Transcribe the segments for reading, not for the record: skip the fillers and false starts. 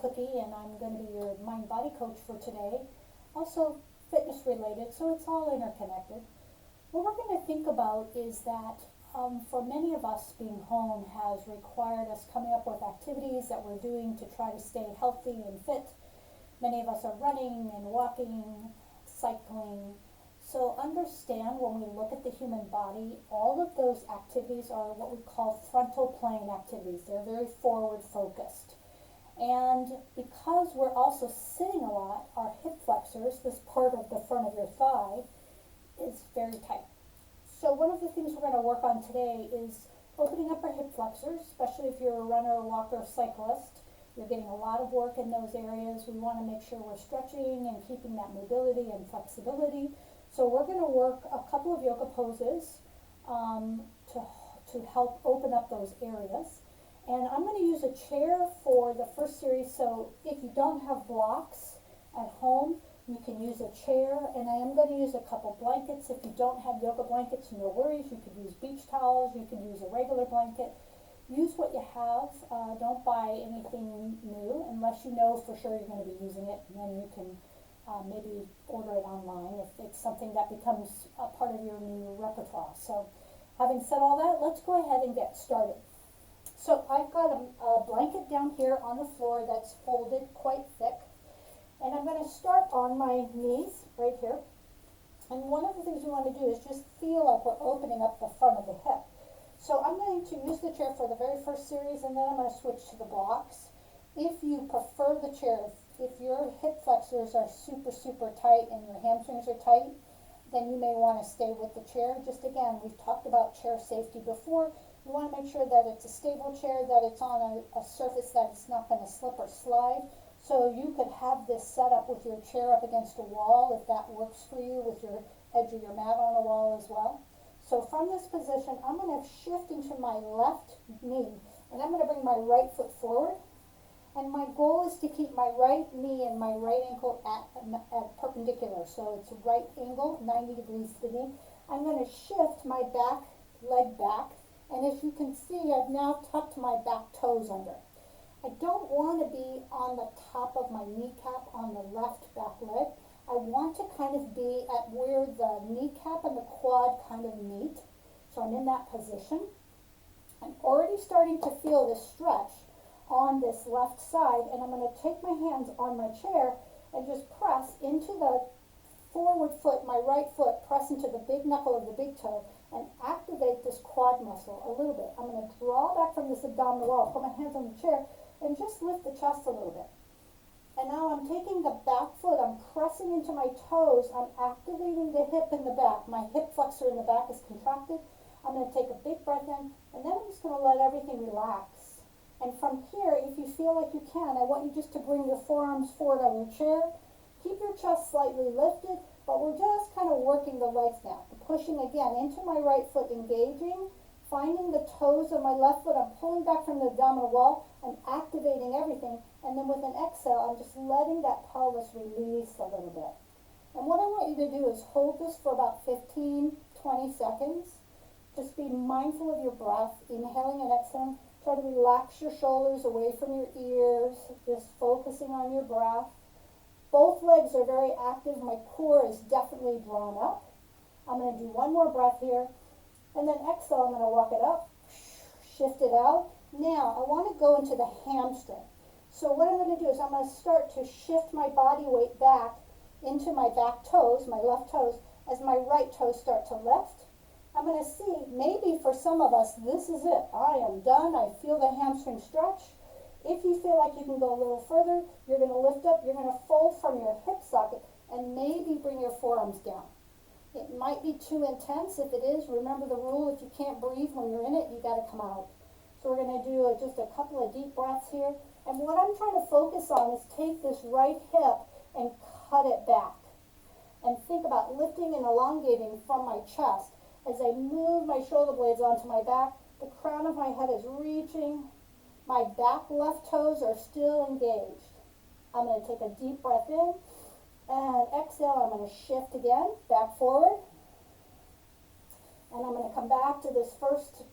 Cookie, and I'm going to be your mind-body coach for today. Also fitness related, so it's all interconnected. What we're going to think about is that for many of us, being home has required us coming up with activities that we're doing to try to stay healthy and fit. Many of us are running and walking, cycling. So understand, when we look at the human body, all of those activities are what we call frontal plane activities. They're very forward focused. And because we're also sitting a lot, our hip flexors, this part of the front of your thigh, is very tight. So one of the things we're going to work on today is opening up our hip flexors, especially if you're a runner, walker, cyclist. You're getting a lot of work in those areas. We want to make sure we're stretching and keeping that mobility and flexibility. So we're going to work a couple of yoga poses to help open up those areas. And I'm going to use a chair for the first series. So if you don't have blocks at home, you can use a chair. And I am going to use a couple blankets. If you don't have yoga blankets, no worries. You could use beach towels. You could use a regular blanket. Use what you have. Don't buy anything new unless you know for sure you're going to be using it. And then you can maybe order it online if it's something that becomes a part of your new repertoire. So having said all that, let's go ahead and get started. So I've got a blanket down here on the floor that's folded quite thick. And I'm going to start on my knees right here. And one of the things we want to do is just feel like we're opening up the front of the hip. So I'm going to use the chair for the very first series, and then I'm going to switch to the blocks. If you prefer the chair, if your hip flexors are super tight and your hamstrings are tight, then you may want to stay with the chair. Just again, we've talked about chair safety before. You want to make sure that it's a stable chair, that it's on a surface that it's not going to slip or slide. So you could have this set up with your chair up against a wall if that works for you, with your edge of your mat on a wall as well. So from this position, I'm going to shift into my left knee, and I'm going to bring my right foot forward. And my goal is to keep my right knee and my right ankle at perpendicular. So it's a right angle, 90 degrees to the knee. I'm going to shift my back leg back. And as you can see, I've now tucked my back toes under. I don't want to be on the top of my kneecap on the left back leg. I want to kind of be at where the kneecap and the quad kind of meet. So I'm in that position. I'm already starting to feel this stretch on this left side, and I'm going to take my hands on my chair and just press into the forward foot, my right foot, press into the big knuckle of the big toe and activate this quad muscle a little bit. I'm going to draw back from this abdominal wall, put my hands on the chair, and just lift the chest a little bit. And now I'm taking the back foot, I'm pressing into my toes, I'm activating the hip in the back. My hip flexor in the back is contracted. I'm going to take a big breath in, and then I'm just going to let everything relax. And from here, if you feel like you can, I want you just to bring your forearms forward on your chair. Keep your chest slightly lifted, but we're just kind of working the legs now. I'm pushing again into my right foot, engaging, finding the toes of my left foot. I'm pulling back from the abdominal wall. I'm activating everything. And then with an exhale, I'm just letting that pelvis release a little bit. And what I want you to do is hold this for about 15, 20 seconds. Just be mindful of your breath, inhaling and exhaling. Try to relax your shoulders away from your ears, just focusing on your breath. Both legs are very active. My core is definitely drawn up. I'm going to do one more breath here. And then exhale, I'm going to walk it up, shift it out. Now, I want to go into the hamstring. So what I'm going to do is I'm going to start to shift my body weight back into my back toes, my left toes, as my right toes start to lift. I'm going to see, maybe for some of us, this is it. I am done. I feel the hamstring stretch. If you feel like you can go a little further, you're going to lift up. You're going to fold from your hip socket and maybe bring your forearms down. It might be too intense. If it is, remember the rule, if you can't breathe when you're in it, you got to come out. So we're going to do just a couple of deep breaths here. And what I'm trying to focus on is take this right hip and cut it back. And think about lifting and elongating from my chest. As I move my shoulder blades onto my back, the crown of my head is reaching. My back left toes are still engaged. I'm going to take a deep breath in and exhale. I'm going to shift again, back forward. And I'm going to come back to this first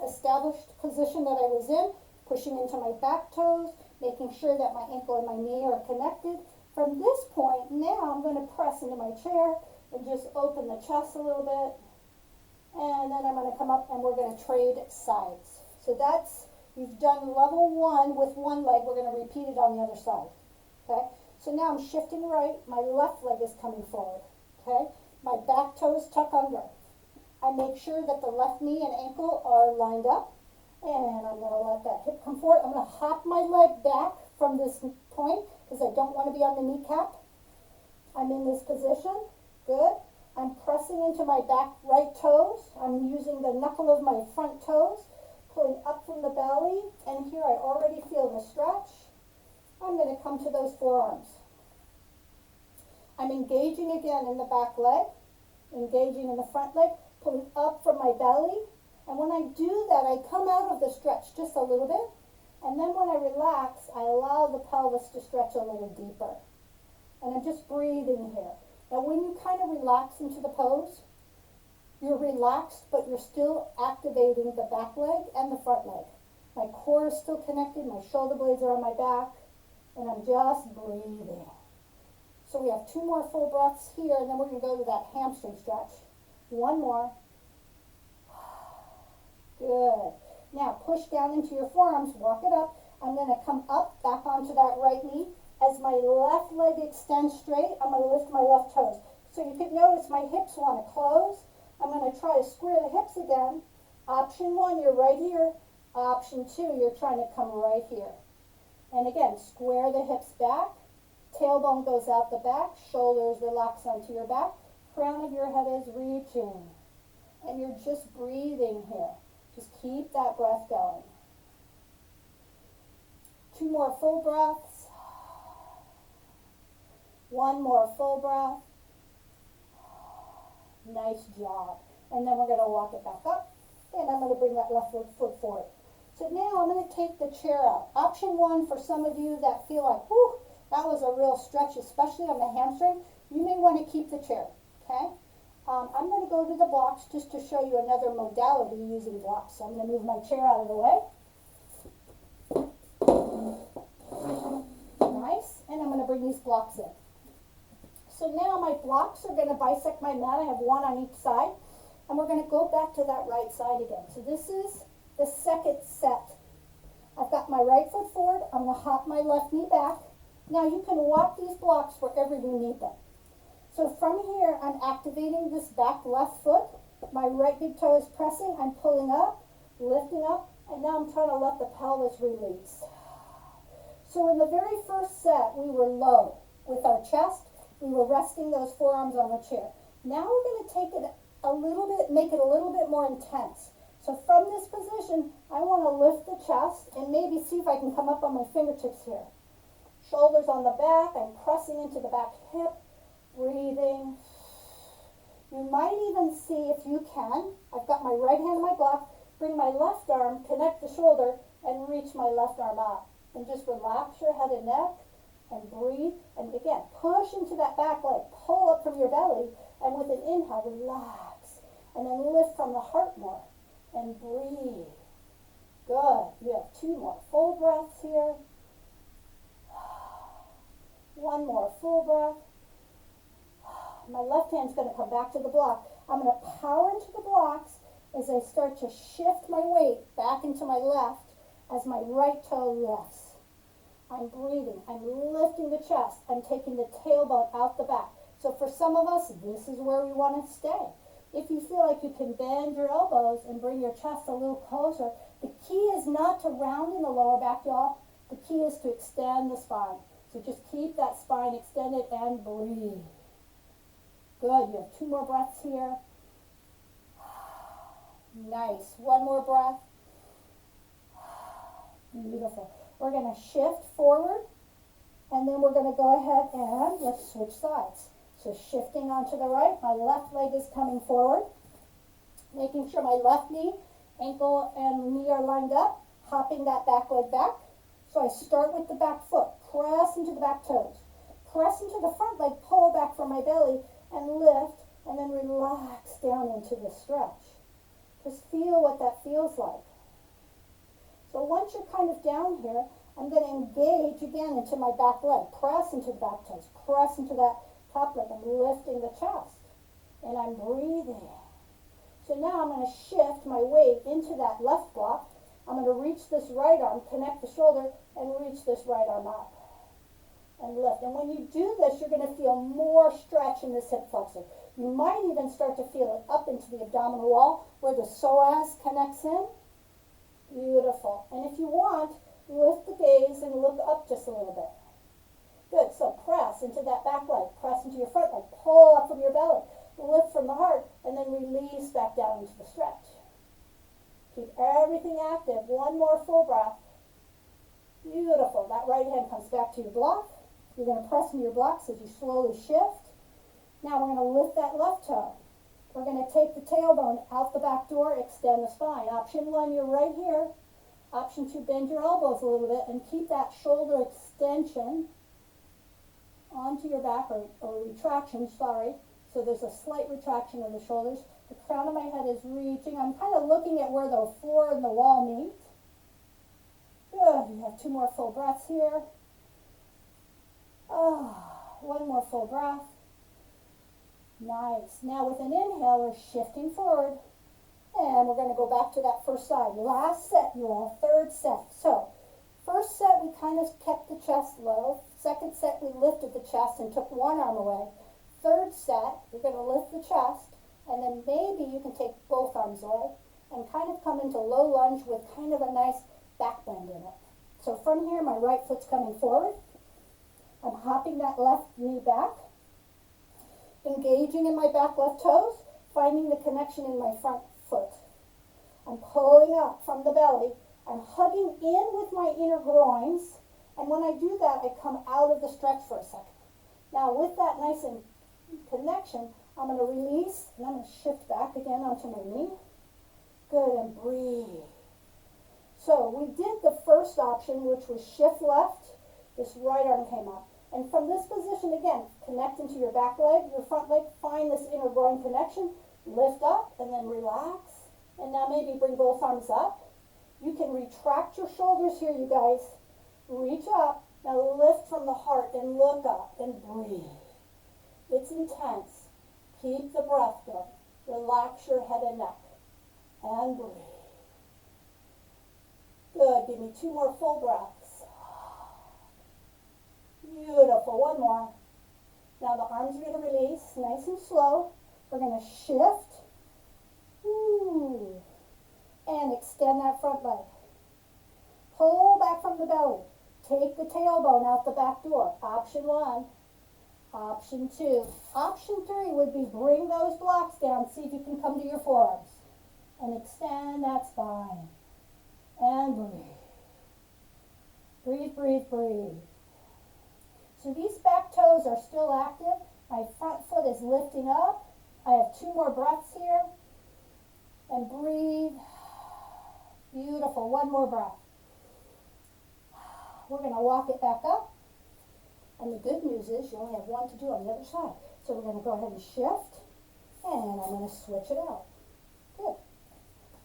established position that I was in, pushing into my back toes, making sure that my ankle and my knee are connected. From this point, now I'm going to press into my chair and just open the chest a little bit. And then I'm going to come up and we're going to trade sides. So that's, you've done level 1 with one leg. We're going to repeat it on the other side. Okay? So now I'm shifting right. My left leg is coming forward. Okay? My back toes tuck under. I make sure that the left knee and ankle are lined up. And I'm going to let that hip come forward. I'm going to hop my leg back from this point because I don't want to be on the kneecap. I'm in this position. Good. I'm pressing into my back right toes. I'm using the knuckle of my front toes, pulling up from the belly. And here I already feel the stretch. I'm going to come to those forearms. I'm engaging again in the back leg, engaging in the front leg, pulling up from my belly. And when I do that, I come out of the stretch just a little bit. And then when I relax, I allow the pelvis to stretch a little deeper. And I'm just breathing here. Now when you kind of relax into the pose, you're relaxed, but you're still activating the back leg and the front leg. My core is still connected, my shoulder blades are on my back, and I'm just breathing. So we have 2 more full breaths here, and then we're going to go to that hamstring stretch. 1 more. Good. Now push down into your forearms, walk it up. I'm going to come up, back onto that right knee. As my left leg extends straight, I'm going to lift my left toes. So you can notice my hips want to close. I'm going to try to square the hips again. Option 1, you're right here. Option 2, you're trying to come right here. And again, square the hips back. Tailbone goes out the back. Shoulders relax onto your back. Crown of your head is reaching. And you're just breathing here. Just keep that breath going. 2 more full breaths. 1 more full breath. Nice job. And then we're going to walk it back up. And I'm going to bring that left foot forward. So now I'm going to take the chair out. Option 1 for some of you that feel like, whew, that was a real stretch, especially on the hamstring. You may want to keep the chair. Okay? I'm going to go to the blocks just to show you another modality using blocks. So I'm going to move my chair out of the way. Nice. And I'm going to bring these blocks in. So now my blocks are going to bisect my mat. I have 1 on each side. And we're going to go back to that right side again. So this is the second set. I've got my right foot forward. I'm going to hop my left knee back. Now you can walk these blocks wherever you need them. So from here, I'm activating this back left foot. My right big toe is pressing. I'm pulling up, lifting up, and now I'm trying to let the pelvis release. So in the very first set, we were low with our chest. We were resting those forearms on the chair. Now we're going to take it a little bit, make it a little bit more intense. So from this position, I want to lift the chest and maybe see if I can come up on my fingertips here. Shoulders on the back, I'm pressing into the back hip, breathing. You might even see, if you can, I've got my right hand on my block, bring my left arm, connect the shoulder, and reach my left arm up. And just relax your head and neck, and breathe. And again, push into that back leg, pull up from your belly, and with an inhale, relax. And then lift from the heart more, and breathe. Good. You have 2 more full breaths here. 1 more full breath. My left hand's going to come back to the block. I'm going to power into the blocks as I start to shift my weight back into my left as my right toe lifts. I'm breathing. I'm lifting the chest. I'm taking the tailbone out the back. So for some of us, this is where we want to stay. If you feel like you can bend your elbows and bring your chest a little closer, the key is not to round in the lower back, y'all. The key is to extend the spine. So just keep that spine extended and breathe. Good. You have 2 more breaths here. Nice. 1 more breath. Beautiful. We're going to shift forward, and then we're going to go ahead and let's switch sides. So shifting onto the right, my left leg is coming forward, making sure my left knee, ankle, and knee are lined up, hopping that back leg back. So I start with the back foot, press into the back toes, press into the front leg, pull back from my belly, and lift, and then relax down into the stretch. Just feel what that feels like. So once you're kind of down here, I'm going to engage again into my back leg. Press into the back toes. Press into that top leg. I'm lifting the chest. And I'm breathing. So now I'm going to shift my weight into that left block. I'm going to reach this right arm, connect the shoulder, and reach this right arm up. And lift. And when you do this, you're going to feel more stretch in this hip flexor. You might even start to feel it up into the abdominal wall where the psoas connects in. Beautiful. And if you want, lift the gaze and look up just a little bit. Good. So press into that back leg. Press into your front leg. Pull up from your belly. Lift from the heart. And then release back down into the stretch. Keep everything active. One more full breath. Beautiful. That right hand comes back to your block. You're going to press into your blocks as you slowly shift. Now we're going to lift that left toe. We're going to take the tailbone out the back door, extend the spine. Option 1, you're right here. Option 2, bend your elbows a little bit and keep that shoulder extension onto your back, or retraction, sorry. So there's a slight retraction of the shoulders. The crown of my head is reaching. I'm kind of looking at where the floor and the wall meet. Good. You have 2 more full breaths here. One more full breath. Nice. Now with an inhale, we're shifting forward. And we're going to go back to that first side. Last set, you all. Third set. So, first set, we kind of kept the chest low. Second set, we lifted the chest and took one arm away. Third set, you're going to lift the chest. And then maybe you can take both arms away and kind of come into low lunge with kind of a nice back bend in it. So from here, my right foot's coming forward. I'm hopping that left knee back, engaging in my back left toes, finding the connection in my front foot. I'm pulling up from the belly. I'm hugging in with my inner groins, and when I do that, I come out of the stretch for a second. Now, with that nice connection, I'm going to release, and I'm going to shift back again onto my knee. Good, and breathe. So we did the first option, which was shift left. This right arm came up. And from this position, again, connect into your back leg, your front leg, find this inner groin connection, lift up, and then relax. And now maybe bring both arms up. You can retract your shoulders here, you guys. Reach up. Now lift from the heart and look up and breathe. It's intense. Keep the breath going. Relax your head and neck. And breathe. Good. Give me 2 more full breaths. Beautiful. One more. Now the arms are going to release nice and slow. We're going to shift. Ooh. And extend that front leg. Pull back from the belly. Take the tailbone out the back door. Option 1. Option 2. Option 3 would be bring those blocks down. See if you can come to your forearms. And extend that spine. And breathe. Breathe, breathe, breathe. So these back toes are still active. My front foot is lifting up. I have 2 more breaths here. And breathe. Beautiful. One more breath. We're going to walk it back up. And the good news is you only have 1 to do on the other side. So we're going to go ahead and shift. And I'm going to switch it out. Good.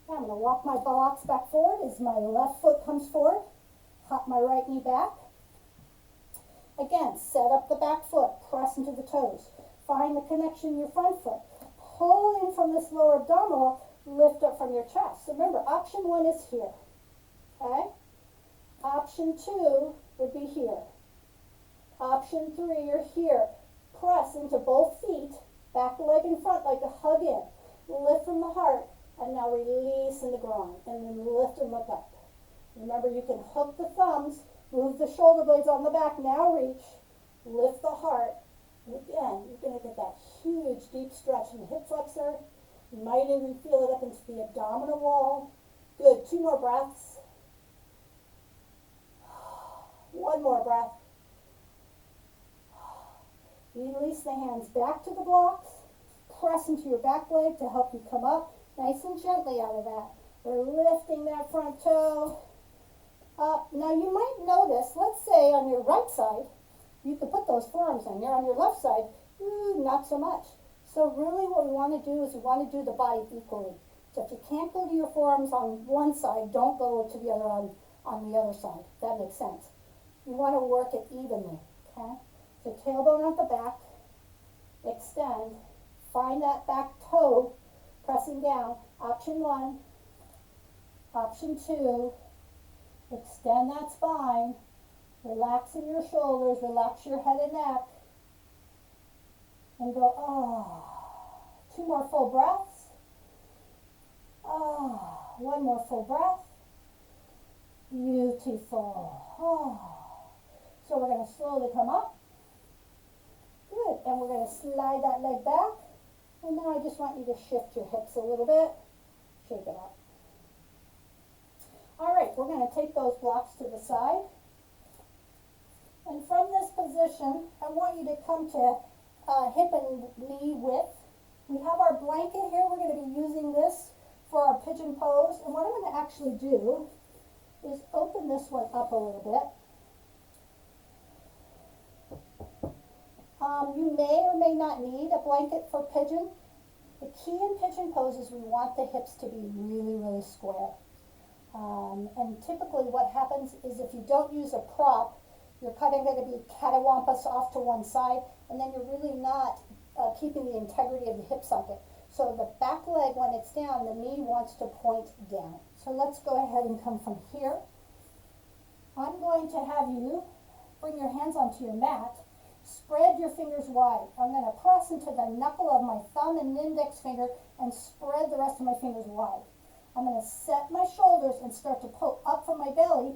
Now I'm going to walk my blocks back forward as my left foot comes forward. Hop my right knee back. Again, set up the back foot, press into the toes. Find the connection in your front foot. Pull in from this lower abdominal, lift up from your chest. So remember, option 1 is here. Okay? Option 2 would be here. Option 3, you're here. Press into both feet, back leg and front leg to hug in. Lift from the heart, and now release in the groin. And then lift and look up. Remember, you can hook the thumbs. Move the shoulder blades on the back. Now reach. Lift the heart. And again, you're going to get that huge deep stretch in the hip flexor. You might even feel it up into the abdominal wall. Good. 2 more breaths. 1 more breath. Release the hands back to the blocks. Press into your back leg to help you come up nice and gently out of that. We're lifting that front toe up. Now you might notice, let's say on your right side, you could put those forearms on here. On your left side, not so much. So really what we want to do is we want to do the body equally. So if you can't go to your forearms on one side, don't go to the other on the other side. That makes sense. You want to work it evenly, okay? So tailbone at the back, extend, find that back toe, pressing down. Option 1, option 2, extend that spine, relaxing your shoulders, relax your head and neck, and go, oh. 2 more full breaths. Oh, 1 more full breath. Beautiful. Oh. So we're going to slowly come up. Good. And we're going to slide that leg back. And now I just want you to shift your hips a little bit. Shake it up. All right, we're going to take those blocks to the side. And from this position, I want you to come to hip and knee width. We have our blanket here. We're going to be using this for our pigeon pose. And what I'm going to actually do is open this one up a little bit. You may or may not need a blanket for pigeon. The key in pigeon pose is we want the hips to be really, really square. And typically what happens is if you don't use a prop, you're kind of going to be catawampus off to one side, and then you're really not keeping the integrity of the hip socket. So the back leg, when it's down, the knee wants to point down. So let's go ahead and come from here. I'm going to have you bring your hands onto your mat. Spread your fingers wide. I'm going to press into the knuckle of my thumb and index finger and spread the rest of my fingers wide. I'm going to set my shoulders and start to pull up from my belly,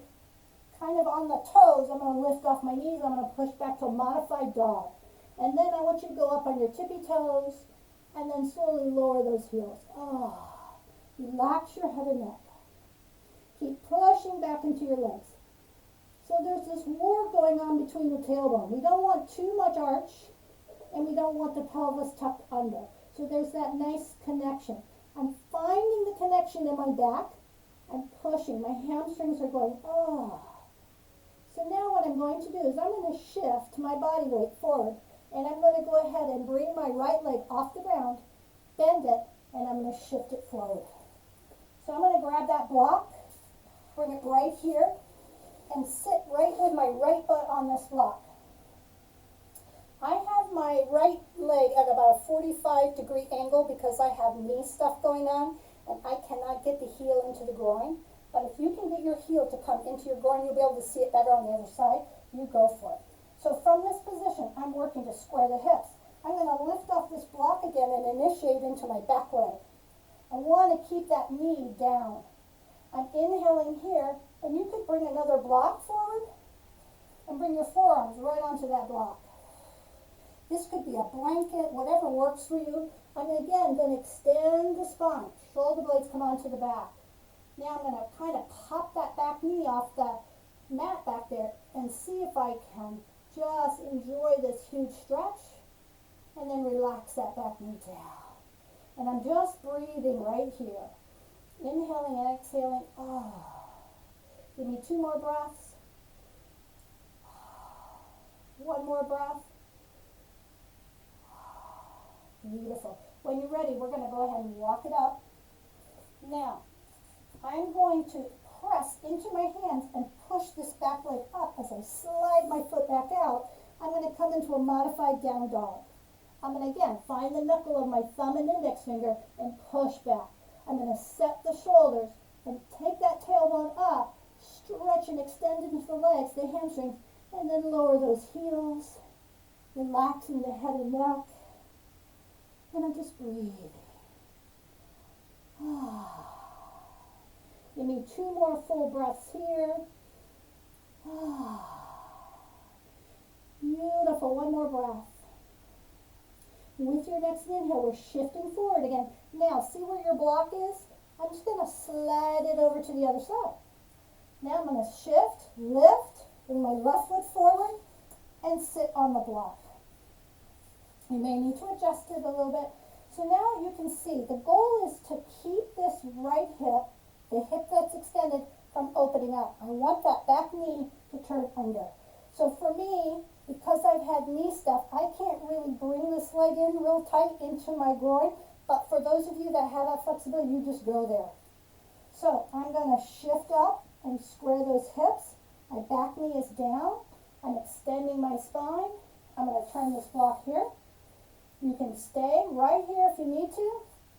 kind of on the toes. I'm going to lift off my knees. I'm going to push back to a modified dog. And then I want you to go up on your tippy toes and then slowly lower those heels. Oh, relax your head and neck. Keep pushing back into your legs. So there's this war going on between the tailbone. We don't want too much arch, and we don't want the pelvis tucked under. So there's that nice connection. I'm finding the connection in my back. I'm pushing. My hamstrings are going, oh. So now what I'm going to do is I'm going to shift my body weight forward, and I'm going to go ahead and bring my right leg off the ground, bend it, and I'm going to shift it forward. So I'm going to grab that block, bring it right here, and sit right with my right butt on this block. I have my right leg at about a 45-degree angle because I have knee stuff going on and I cannot get the heel into the groin. But if you can get your heel to come into your groin, you'll be able to see it better on the other side. You go for it. So from this position, I'm working to square the hips. I'm going to lift off this block again and initiate into my back leg. I want to keep that knee down. I'm inhaling here, and you could bring another block forward and bring your forearms right onto that block. This could be a blanket, whatever works for you. I'm again going to extend the spine. Shoulder blades come onto the back. Now I'm going to kind of pop that back knee off the mat back there and see if I can just enjoy this huge stretch and then relax that back knee down. And I'm just breathing right here. Inhaling and exhaling. Oh. Give me 2 more breaths. 1 more breath. Beautiful. When you're ready, we're going to go ahead and walk it up. Now, I'm going to press into my hands and push this back leg up as I slide my foot back out. I'm going to come into a modified down dog. I'm going to, again, find the knuckle of my thumb and index finger and push back. I'm going to set the shoulders and take that tailbone up, stretch and extend into the legs, the hamstrings, and then lower those heels, relaxing the head and neck. And I'm just breathing. Give me 2 more full breaths here. Beautiful. 1 more breath. With your next inhale, we're shifting forward again. Now, see where your block is? I'm just going to slide it over to the other side. Now I'm going to shift, lift, bring my left foot forward, and sit on the block. You may need to adjust it a little bit. So now you can see the goal is to keep this right hip, the hip that's extended, from opening up. I want that back knee to turn under. So for me, because I've had knee stuff, I can't really bring this leg in real tight into my groin. But for those of you that have that flexibility, you just go there. So I'm going to shift up and square those hips. My back knee is down. I'm extending my spine. I'm going to turn this block here. You can stay right here if you need to,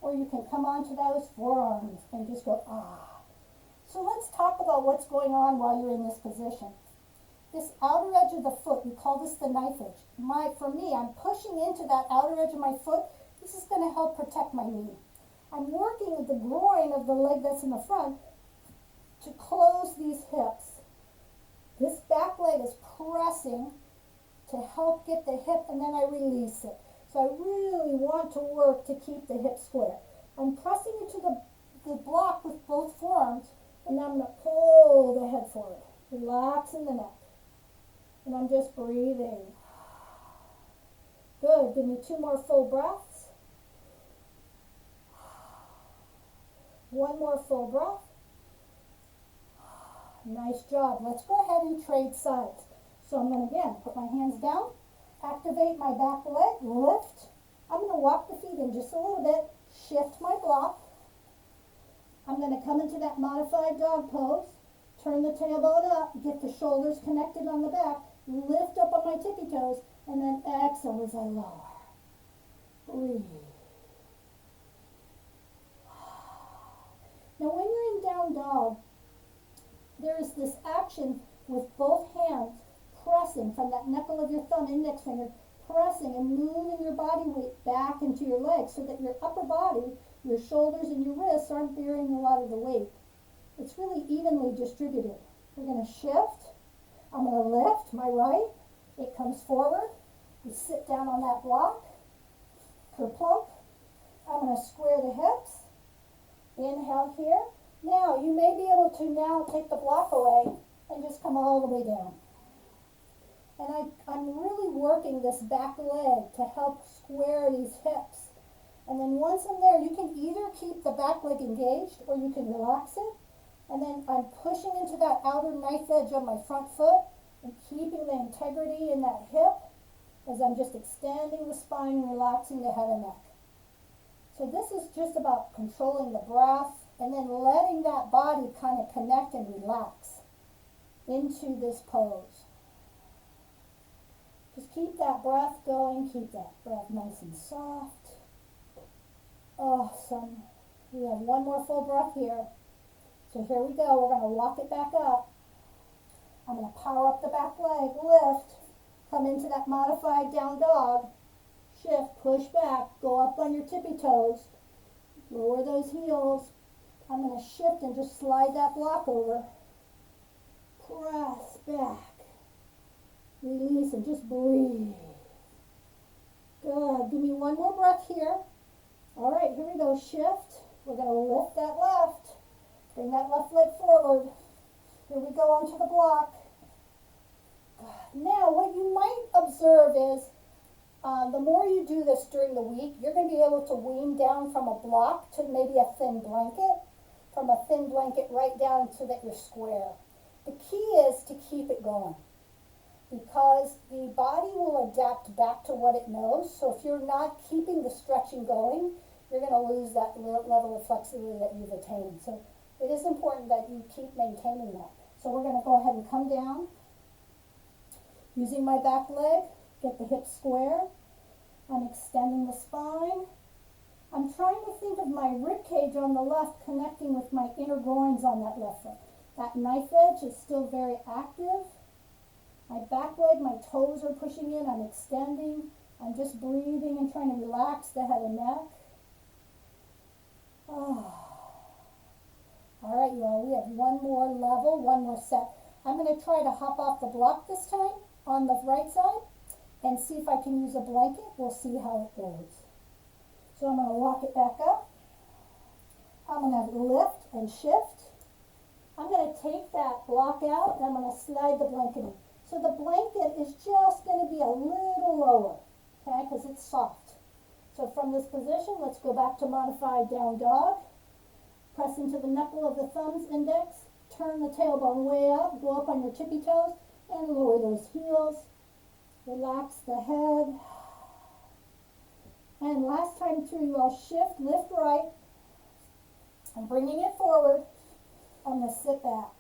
or you can come onto those forearms and just go, ah. So let's talk about what's going on while you're in this position. This outer edge of the foot, we call this the knife edge. For me, I'm pushing into that outer edge of my foot. This is going to help protect my knee. I'm working with the groin of the leg that's in the front to close these hips. This back leg is pressing to help get the hip, and then I release it. So I really want to work to keep the hip square. I'm pressing into the block with both forearms, and then I'm going to pull the head forward, relaxing the neck. And I'm just breathing. Good. Give me 2 more full breaths. 1 more full breath. Nice job. Let's go ahead and trade sides. So I'm going to, again, put my hands down, activate my back leg, lift. I'm going to walk the feet in just a little bit, shift my block. I'm going to come into that modified dog pose, turn the tailbone up, get the shoulders connected on the back, lift up on my tippy toes, and then exhale as I lower. Breathe. Now when you're in down dog, there is this action with both hands pressing from that knuckle of your thumb, index finger, pressing and moving your body weight back into your legs so that your upper body, your shoulders and your wrists aren't bearing a lot of the weight. It's really evenly distributed. We're going to shift. I'm going to lift my right. It comes forward. We sit down on that block. Kerplunk. I'm going to square the hips. Inhale here. Now, you may be able to now take the block away and just come all the way down. And I'm really working this back leg to help square these hips. And then once I'm there, you can either keep the back leg engaged or you can relax it. And then I'm pushing into that outer knife edge of my front foot and keeping the integrity in that hip as I'm just extending the spine and relaxing the head and neck. So this is just about controlling the breath and then letting that body kind of connect and relax into this pose. Just keep that breath going, keep that breath nice and soft. Awesome. We have 1 more full breath here. So here we go. We're going to walk it back up. I'm going to power up the back leg, lift, come into that modified down dog, shift, push back, go up on your tippy toes, lower those heels. I'm going to shift and just slide that block over. Press back. Release and just breathe. Good. Give me 1 more breath here. All right, here we go. Shift. We're going to lift that left. Bring that left leg forward. Here we go onto the block. Now, what you might observe is the more you do this during the week, you're going to be able to wean down from a block to maybe a thin blanket, from a thin blanket right down so that you're square. The key is to keep it going because the body will adapt back to what it knows. So if you're not keeping the stretching going, you're going to lose that level of flexibility that you've attained. So it is important that you keep maintaining that. So we're going to go ahead and come down. Using my back leg, get the hips square. I'm extending the spine. I'm trying to think of my rib cage on the left connecting with my inner groins on that left foot. That knife edge is still very active. My back leg, my toes are pushing in. I'm extending. I'm just breathing and trying to relax the head and neck. All right, you all, we have 1 more level, 1 more set. I'm going to try to hop off the block this time on the right side and see if I can use a blanket. We'll see how it goes. So I'm going to walk it back up. I'm going to lift and shift. I'm going to take that block out and I'm going to slide the blanket in. So the blanket is just going to be a little lower, okay, because it's soft. So from this position, let's go back to modified down dog. Press into the knuckle of the thumbs, index, turn the tailbone way up, go up on your tippy toes, and lower those heels. Relax the head. And last time through, I'll shift, lift right. I'm bringing it forward. I'm going to sit back.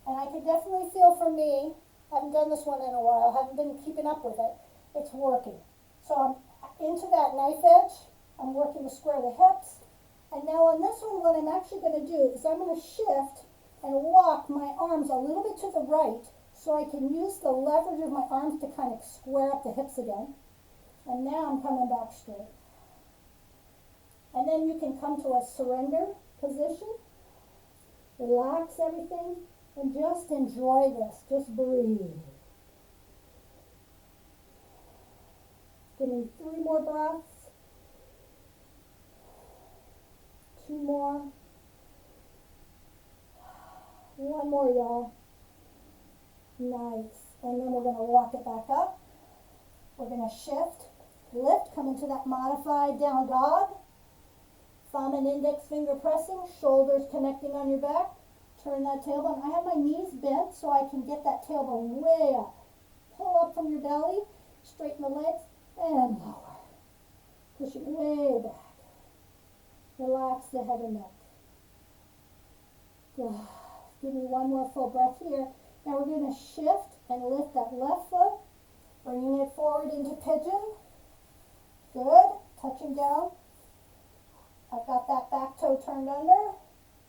And I can definitely feel for me, I haven't done this one in a while, haven't been keeping up with it, it's working. So I'm into that knife edge, I'm working to square the hips, and now on this one what I'm actually going to do is I'm going to shift and walk my arms a little bit to the right so I can use the leverage of my arms to kind of square up the hips again. And now I'm coming back straight. And then you can come to a surrender position. Relax everything and just enjoy this. Just breathe. Give me 3 more breaths. 2 more. 1 more, y'all. Nice. And then we're going to walk it back up. We're going to shift, lift, come into that modified down dog. Thumb and index finger pressing, shoulders connecting on your back. Turn that tailbone. I have my knees bent so I can get that tailbone way up. Pull up from your belly, straighten the legs, and lower. Push it way back. Relax the head and neck. Good. Give me 1 more full breath here. Now we're going to shift and lift that left foot, bringing it forward into pigeon. Good. Touching down. I've got that back toe turned under.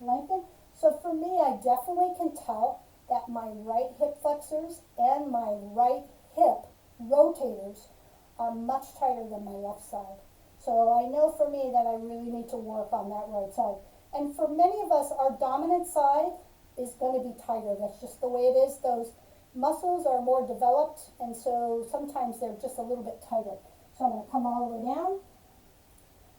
Lengthen. So for me, I definitely can tell that my right hip flexors and my right hip rotators are much tighter than my left side. So I know for me that I really need to work on that right side. And for many of us, our dominant side is going to be tighter. That's just the way it is. Those muscles are more developed, and so sometimes they're just a little bit tighter. So I'm going to come all the way down.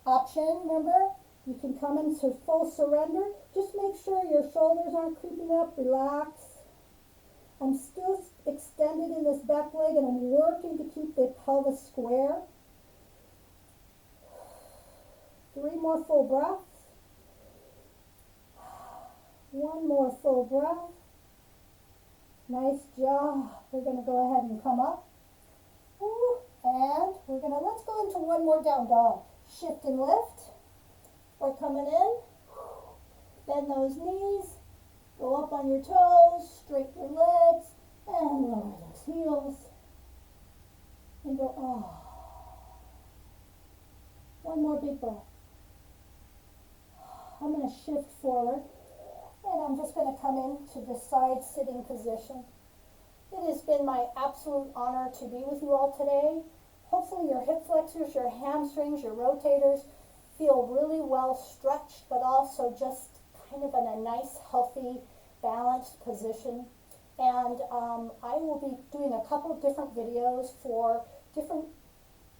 Option, remember, you can come into full surrender. Just make sure your shoulders aren't creeping up. Relax. I'm still extended in this back leg, and I'm working to keep the pelvis square. 3 more full breaths. 1 more full breath. Nice job. We're going to go ahead and come up. Ooh, and let's go into 1 more down dog. Shift and lift. We're coming in. Bend those knees. Go up on your toes. Straighten your legs. And lower those heels. And go, oh. 1 more big breath. I'm going to shift forward. And I'm just going to come into the side sitting position. It has been my absolute honor to be with you all today. Hopefully your hip flexors, your hamstrings, your rotators feel really well stretched, but also just kind of in a nice, healthy, balanced position. And I will be doing a couple of different videos for different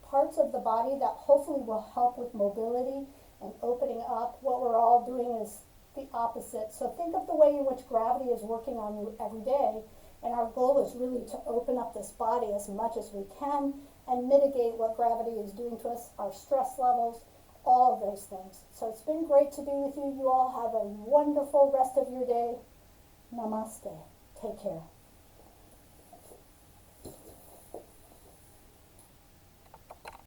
parts of the body that hopefully will help with mobility and opening up. What we're all doing is the opposite. So think of the way in which gravity is working on you every day, and our goal is really to open up this body as much as we can and mitigate what gravity is doing to us, our stress levels, all of those things. So it's been great to be with you. You all have a wonderful rest of your day. Namaste. Take care.